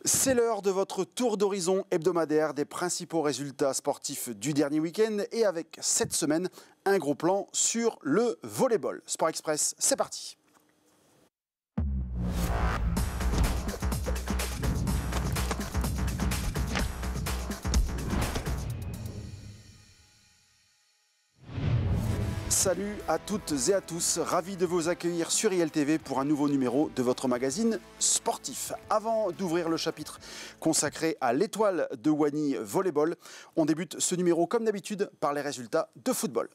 C'est l'heure de votre tour d'horizon hebdomadaire des principaux résultats sportifs du dernier week-end et avec cette semaine un gros plan sur le volleyball. Sport Express, c'est parti. Salut à toutes et à tous, ravi de vous accueillir sur ILTV pour un nouveau numéro de votre magazine sportif. Avant d'ouvrir le chapitre consacré à l'étoile de Wany Volleyball, on débute ce numéro comme d'habitude par les résultats de football.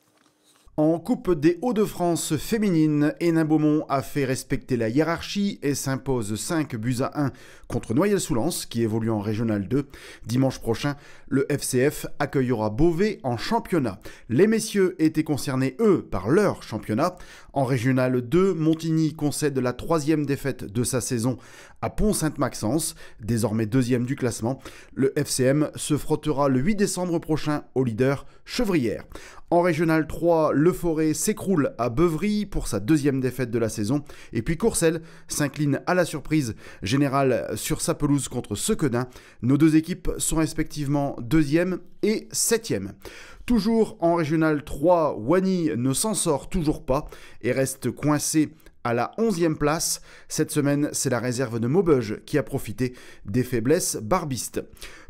En Coupe des Hauts-de-France féminine, Hénin-Beaumont a fait respecter la hiérarchie et s'impose 5-1 contre Noyelles-sous-Lens, qui évolue en Régional 2. Dimanche prochain, le FCF accueillera Beauvais en championnat. Les messieurs étaient concernés, eux, par leur championnat. En Régional 2, Montigny concède la 3e défaite de sa saison à Pont-Sainte-Maxence, désormais 2e du classement. Le FCM se frottera le 8 décembre prochain au leader Chevrières. En Régional 3, Le Forêt s'écroule à Beuvry pour sa 2e défaite de la saison. Et puis Courcelles s'incline à la surprise générale sur sa pelouse contre Sequedin. Nos deux équipes sont respectivement 2e et 7e. Toujours en Régional 3, Wany ne s'en sort toujours pas et reste coincé à la 11e place. Cette semaine, c'est la réserve de Maubeuge qui a profité des faiblesses barbistes.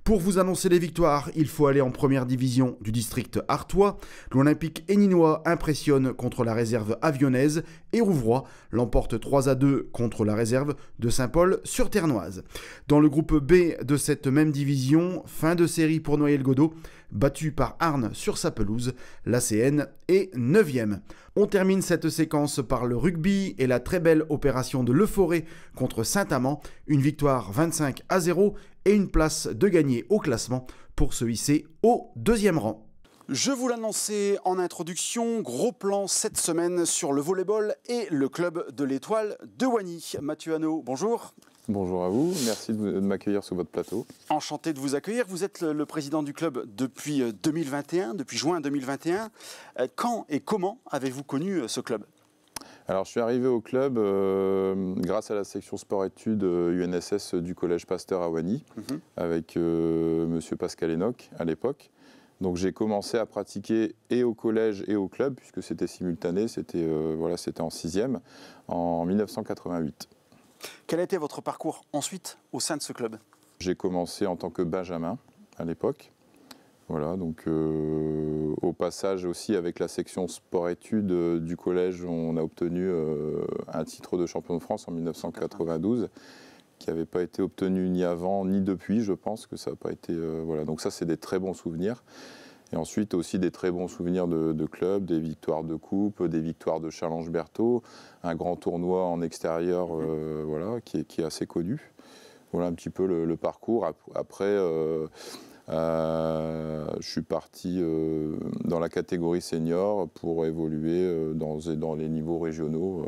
Pour vous annoncer les victoires, il faut aller en première division du district artois. L'Olympique héninois impressionne contre la réserve avionnaise et Rouvroy l'emporte 3-2 contre la réserve de Saint-Paul-sur-Ternoise. Dans le groupe B de cette même division, fin de série pour Noyelles-Godault, battu par Arnes sur sa pelouse, l'ACN est 9e. On termine cette séquence par le rugby et la très belle opération de Le Forêt contre Saint-Amand, une victoire 25-0 et une place de gagner au classement pour se hisser au 2e rang. Je vous l'annonçais en introduction, gros plan cette semaine sur le volleyball et le club de l'étoile de Wany. Mathieu Hano, bonjour. Bonjour à vous, merci de m'accueillir sur votre plateau. Enchanté de vous accueillir. Vous êtes le président du club depuis 2021, depuis juin 2021. Quand et comment avez-vous connu ce club ? Alors je suis arrivé au club grâce à la section sport-études UNSS du collège Pasteur à Wany, avec monsieur Pascal Enoch à l'époque. Donc j'ai commencé à pratiquer et au collège et au club, puisque c'était simultané, c'était en 6e, en 1988. Quel a été votre parcours ensuite au sein de ce club ? J'ai commencé en tant que benjamin à l'époque. Voilà, donc au passage aussi avec la section sport-études du collège, on a obtenu un titre de champion de France en 1992, qui n'avait pas été obtenu ni avant ni depuis, je pense que ça n'a pas été... voilà, donc ça c'est des très bons souvenirs. Et ensuite aussi des très bons souvenirs de club, des victoires de coupe, des victoires de Challenge Berthaud, un grand tournoi en extérieur voilà, qui est assez connu. Voilà un petit peu le parcours. Après, je suis parti dans la catégorie senior pour évoluer dans les niveaux régionaux,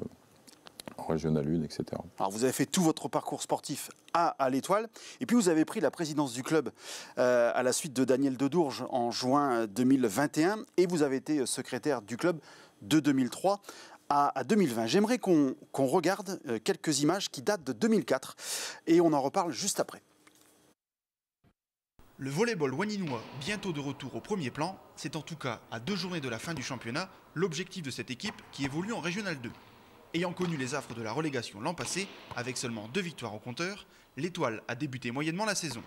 en Régional 1, etc. Alors vous avez fait tout votre parcours sportif à l'Étoile, et puis vous avez pris la présidence du club à la suite de Daniel Dedourge en juin 2021, et vous avez été secrétaire du club de 2003 à 2020. J'aimerais qu'on regarde quelques images qui datent de 2004, et on en reparle juste après. Le volleyball waninois, bientôt de retour au premier plan, c'est en tout cas à 2 journées de la fin du championnat l'objectif de cette équipe qui évolue en Régional 2. Ayant connu les affres de la relégation l'an passé, avec seulement 2 victoires au compteur, l'Étoile a débuté moyennement la saison.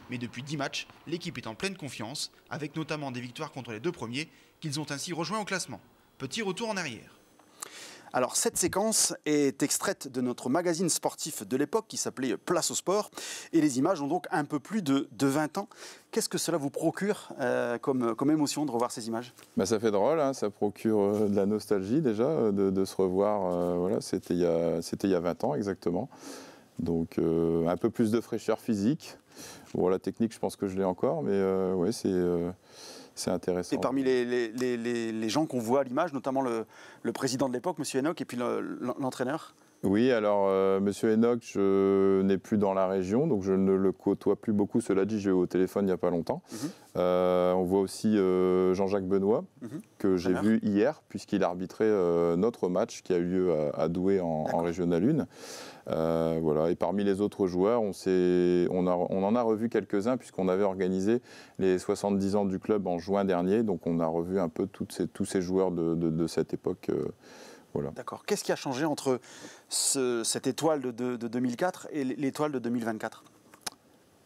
Mais depuis 10 matchs, l'équipe est en pleine confiance, avec notamment des victoires contre les 2 premiers, qu'ils ont ainsi rejoints au classement. Petit retour en arrière. Alors cette séquence est extraite de notre magazine sportif de l'époque qui s'appelait Place au sport, et les images ont donc un peu plus de 20 ans. Qu'est-ce que cela vous procure comme émotion de revoir ces images ? Ça fait drôle, hein, ça procure de la nostalgie déjà, de se revoir. Voilà, c'était il y a 20 ans exactement. Donc un peu plus de fraîcheur physique. Bon, la technique, je pense que je l'ai encore, mais ouais, c'est intéressant. Et parmi les gens qu'on voit à l'image, notamment le président de l'époque, M. Enoch, et puis l'entraîneur ? Oui, alors Monsieur Enoch, je n'ai plus dans la région, donc je ne le côtoie plus beaucoup. Cela dit, j'ai eu au téléphone il n'y a pas longtemps. On voit aussi Jean-Jacques Benoît, que j'ai vu hier, puisqu'il arbitrait notre match qui a eu lieu à Douai en Régional 1. Voilà. Et parmi les autres joueurs, on en a revu quelques-uns, puisqu'on avait organisé les 70 ans du club en juin dernier. Donc on a revu un peu tous ces joueurs de cette époque. Voilà. D'accord. Qu'est-ce qui a changé entre cette étoile de 2004 et l'étoile de 2024 ?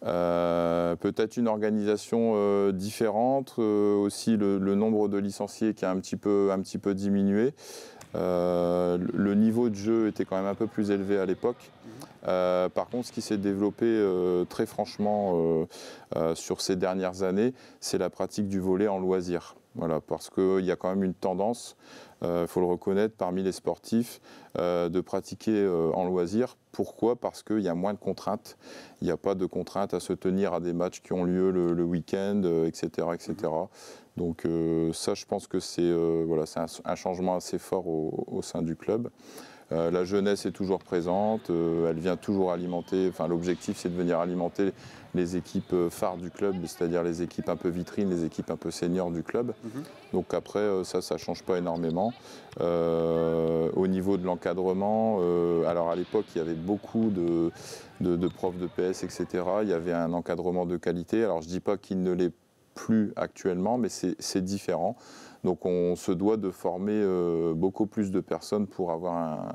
Peut-être une organisation différente, aussi le nombre de licenciés qui a un petit peu diminué. Le niveau de jeu était quand même un peu plus élevé à l'époque. Par contre, ce qui s'est développé très franchement sur ces dernières années, c'est la pratique du volley en loisir. Voilà, parce qu'il y a quand même une tendance, faut le reconnaître, parmi les sportifs, de pratiquer en loisir. Pourquoi ? Parce qu'il y a moins de contraintes. Il n'y a pas de contraintes à se tenir à des matchs qui ont lieu le week-end, etc., etc. Donc ça, je pense que c'est un changement assez fort au sein du club. La jeunesse est toujours présente, elle vient toujours alimenter, enfin l'objectif c'est de venir alimenter les équipes phares du club, c'est-à-dire les équipes un peu vitrines, les équipes un peu seniors du club. Donc après ça ne change pas énormément. Au niveau de l'encadrement, alors à l'époque il y avait beaucoup de profs de PS, etc. Il y avait un encadrement de qualité, alors je ne dis pas qu'il ne l'est plus actuellement, mais c'est différent. Donc on se doit de former beaucoup plus de personnes pour avoir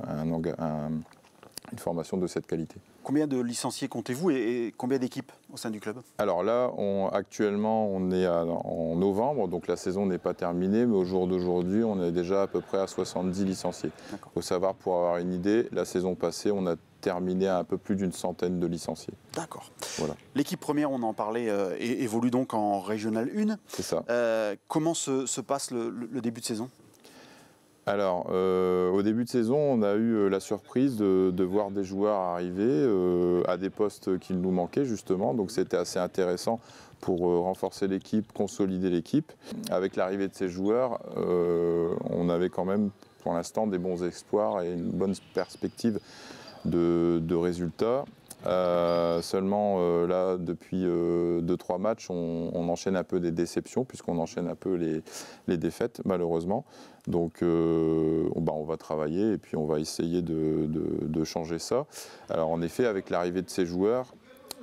une formation de cette qualité. Combien de licenciés comptez-vous et combien d'équipes au sein du club ? Alors là, actuellement, on est en novembre, donc la saison n'est pas terminée, mais au jour d'aujourd'hui, on est déjà à peu près à 70 licenciés. Il faut savoir, pour avoir une idée, la saison passée, on a terminé à un peu plus d'une centaine de licenciés. D'accord. Voilà. L'équipe première, on en parlait, évolue donc en Régional 1. C'est ça. Comment se passe le début de saison ? Alors, au début de saison, on a eu la surprise de voir des joueurs arriver à des postes qui nous manquaient justement. Donc c'était assez intéressant pour renforcer l'équipe, consolider l'équipe. Avec l'arrivée de ces joueurs, on avait quand même pour l'instant des bons espoirs et une bonne perspective de résultats. Seulement là, depuis 2-3 matchs, on enchaîne un peu des déceptions puisqu'on enchaîne un peu les défaites malheureusement. Donc on va travailler et puis on va essayer de changer ça. Alors en effet, avec l'arrivée de ces joueurs,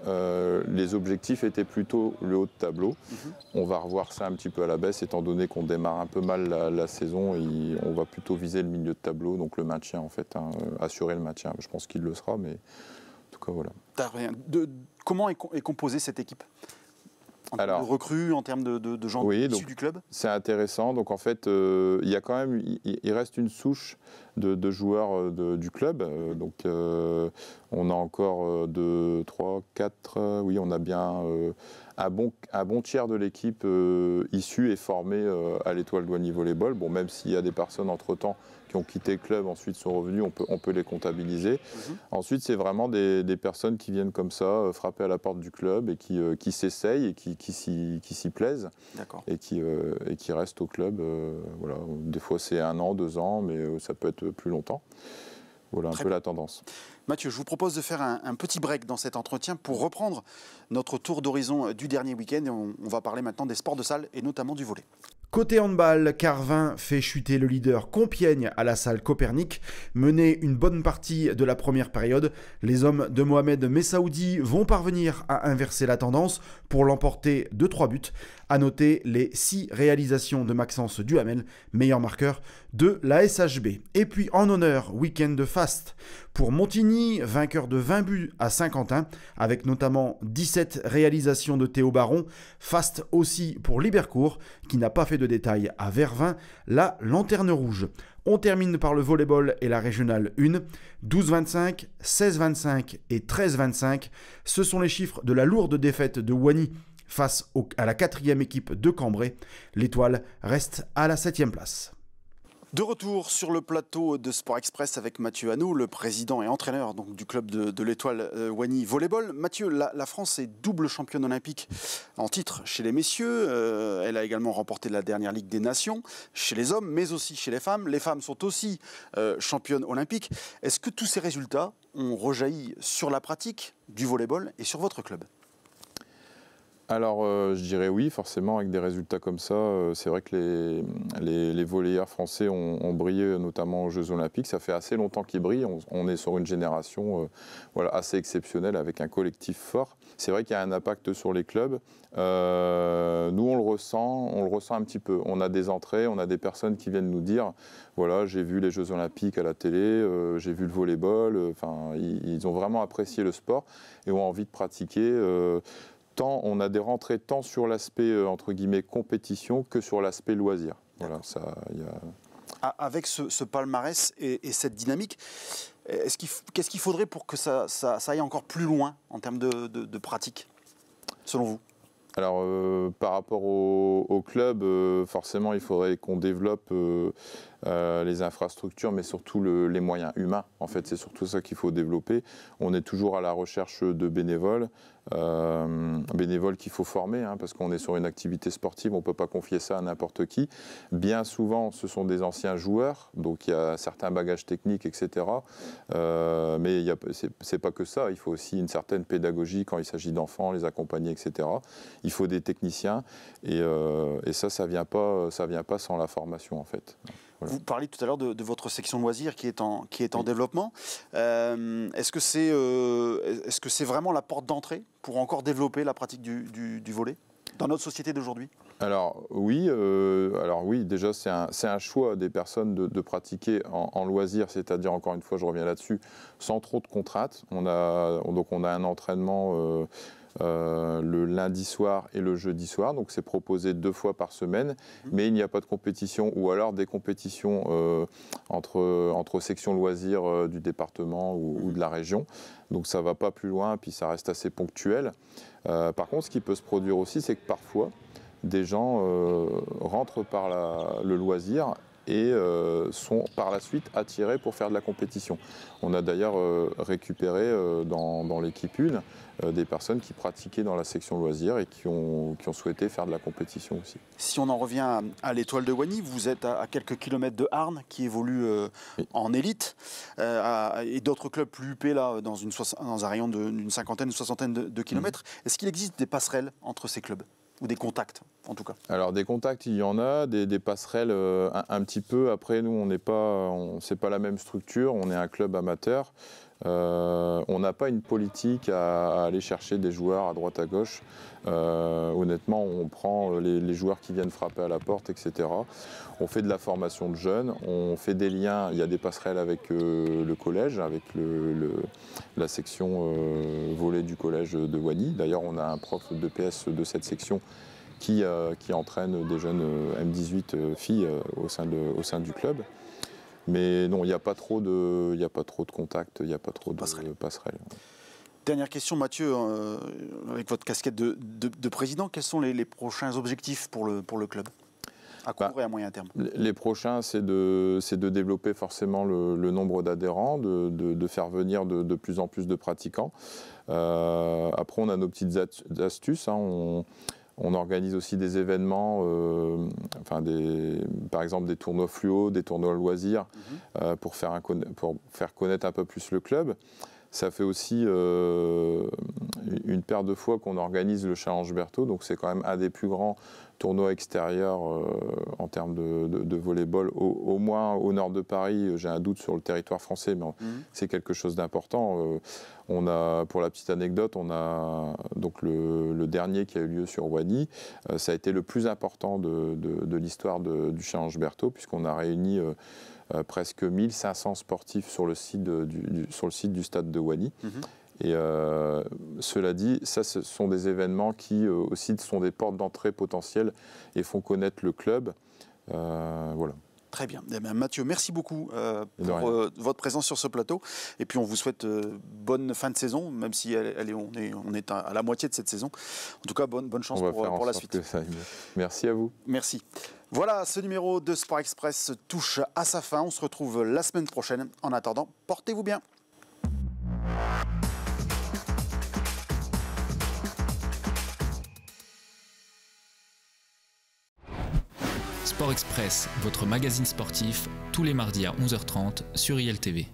les objectifs étaient plutôt le haut de tableau. On va revoir ça un petit peu à la baisse étant donné qu'on démarre un peu mal la saison et on va plutôt viser le milieu de tableau, donc le maintien en fait, assurer le maintien. Je pense qu'il le sera, mais en tout cas voilà. Comment est composée cette équipe ? En termes de recrues, en termes de gens issus du club ? C'est intéressant. Donc en fait, il y a quand même, il reste une souche de joueurs du club. Donc on a encore 2, 3, 4, oui, on a bien un bon tiers de l'équipe issue et formée à l'Étoile Douani Volleyball. Bon, même s'il y a des personnes entre-temps qui ont quitté le club, ensuite sont revenus, on peut les comptabiliser. Ensuite, c'est vraiment des personnes qui viennent comme ça, frapper à la porte du club et qui s'essayent et qui s'y plaisent et qui restent au club. Voilà. Des fois, c'est 1 an, 2 ans, mais ça peut être plus longtemps. Voilà un peu la tendance. Mathieu, je vous propose de faire un petit break dans cet entretien pour reprendre notre tour d'horizon du dernier week-end. Et on va parler maintenant des sports de salle et notamment du volley. Côté handball, Carvin fait chuter le leader Compiègne à la salle Copernic. Mené une bonne partie de la première période, les hommes de Mohamed Messaoudi vont parvenir à inverser la tendance pour l'emporter de 3 buts. À noter les 6 réalisations de Maxence Duhamel, meilleur marqueur de la SHB. Et puis en honneur, week-end de Fast pour Montigny, vainqueur de 20 buts à Saint-Quentin, avec notamment 17 réalisations de Théo Baron. Fast aussi pour Libercourt, qui n'a pas fait de détails à Vervins, la lanterne rouge. On termine par le volleyball et la régionale 1. 12-25, 16-25 et 13-25. Ce sont les chiffres de la lourde défaite de Wany face à la 4e équipe de Cambrai. L'Étoile reste à la 7e place. De retour sur le plateau de Sport Express avec Mathieu Hanoux, le président et entraîneur donc, du club de l'Étoile Wany Volleyball. Mathieu, la France est double championne olympique en titre chez les messieurs. Elle a également remporté la dernière Ligue des Nations chez les hommes, mais aussi chez les femmes. Les femmes sont aussi championnes olympiques. Est-ce que tous ces résultats ont rejailli sur la pratique du volleyball et sur votre club ? Alors, je dirais oui, forcément, avec des résultats comme ça. C'est vrai que les volleyeurs français ont brillé, notamment aux Jeux Olympiques. Ça fait assez longtemps qu'ils brillent. On est sur une génération voilà, assez exceptionnelle, avec un collectif fort. C'est vrai qu'il y a un impact sur les clubs. Nous, on le ressent un petit peu. On a des entrées, on a des personnes qui viennent nous dire, voilà, j'ai vu les Jeux Olympiques à la télé, j'ai vu le volleyball. Enfin, ils ont vraiment apprécié le sport et ont envie de pratiquer. On a des rentrées tant sur l'aspect entre guillemets compétition que sur l'aspect loisir. Voilà, Avec ce palmarès et cette dynamique, qu'est-ce qu'il faudrait pour que ça aille encore plus loin en termes de pratique, selon vous ? Alors, par rapport au club, forcément, il faudrait qu'on développe les infrastructures, mais surtout les moyens humains. En fait, c'est surtout ça qu'il faut développer. On est toujours à la recherche de bénévoles qu'il faut former, hein, parce qu'on est sur une activité sportive, on ne peut pas confier ça à n'importe qui. Bien souvent, ce sont des anciens joueurs, donc il y a certains bagages techniques, etc. Mais c'est pas que ça, il faut aussi une certaine pédagogie quand il s'agit d'enfants, les accompagner, etc. Il faut des techniciens, et ça vient pas sans la formation, en fait. Voilà. Vous parliez tout à l'heure de votre section loisirs qui est en développement. Est-ce que c'est vraiment la porte d'entrée pour encore développer la pratique du volley dans notre société d'aujourd'hui ? Alors oui, déjà c'est un choix des personnes de pratiquer en loisir, c'est-à-dire, encore une fois, je reviens là-dessus, sans trop de contraintes. On a un entraînement le lundi soir et le jeudi soir, donc c'est proposé 2 fois par semaine, mais il n'y a pas de compétition, ou alors des compétitions entre sections loisirs du département ou de la région, donc ça ne va pas plus loin, puis ça reste assez ponctuel. Par contre, ce qui peut se produire aussi, c'est que parfois des gens rentrent par le loisir et sont par la suite attirés pour faire de la compétition. On a d'ailleurs récupéré dans l'équipe 1 des personnes qui pratiquaient dans la section loisirs et qui ont souhaité faire de la compétition aussi. Si on en revient à l'Étoile de Wany, vous êtes à quelques kilomètres de Arnes qui évolue en élite, et d'autres clubs plus huppés là, dans un rayon d'une cinquantaine, une soixantaine de kilomètres. Est-ce qu'il existe des passerelles entre ces clubs ? Ou des contacts, en tout cas? Alors, des contacts, il y en a, des passerelles un petit peu. Après, nous, c'est pas la même structure, on est un club amateur. On n'a pas une politique à aller chercher des joueurs à droite à gauche. Honnêtement, on prend les joueurs qui viennent frapper à la porte, etc. On fait de la formation de jeunes, on fait des liens. Il y a des passerelles avec le collège, avec la section volley du collège de Wany. D'ailleurs, on a un prof de PS de cette section qui entraîne des jeunes M18 filles au sein du club. Mais non, il n'y a pas trop de contacts, il n'y a pas trop de passerelles. Dernière question, Mathieu, avec votre casquette de président, quels sont les prochains objectifs pour le club, à court et à moyen terme? Les prochains, c'est de développer forcément le nombre d'adhérents, de faire venir de plus en plus de pratiquants. Après, on a nos petites astuces, hein. On organise aussi des événements, par exemple des tournois fluo, des tournois loisirs, pour faire connaître un peu plus le club. Ça fait aussi une paire de fois qu'on organise le Challenge Berthaud, donc c'est quand même un des plus grands tournois extérieurs en termes de volleyball, au moins au nord de Paris. J'ai un doute sur le territoire français, mais c'est quelque chose d'important. Pour la petite anecdote, on a donc le dernier qui a eu lieu sur Wany. Ça a été le plus important de l'histoire du Challenge Berthaud, puisqu'on a réuni presque 1500 sportifs sur le site du stade de Wany. Et cela dit, ça, ce sont des événements qui aussi sont des portes d'entrée potentielles et font connaître le club. Voilà. Très bien. Eh bien. Mathieu, merci beaucoup pour votre présence sur ce plateau. Et puis on vous souhaite bonne fin de saison, même si on est à la moitié de cette saison. En tout cas, bonne chance pour la suite. Merci à vous. Merci. Voilà, ce numéro de Sport Express touche à sa fin. On se retrouve la semaine prochaine. En attendant, portez-vous bien. Sport Express, votre magazine sportif, tous les mardis à 11h30 sur ILTV.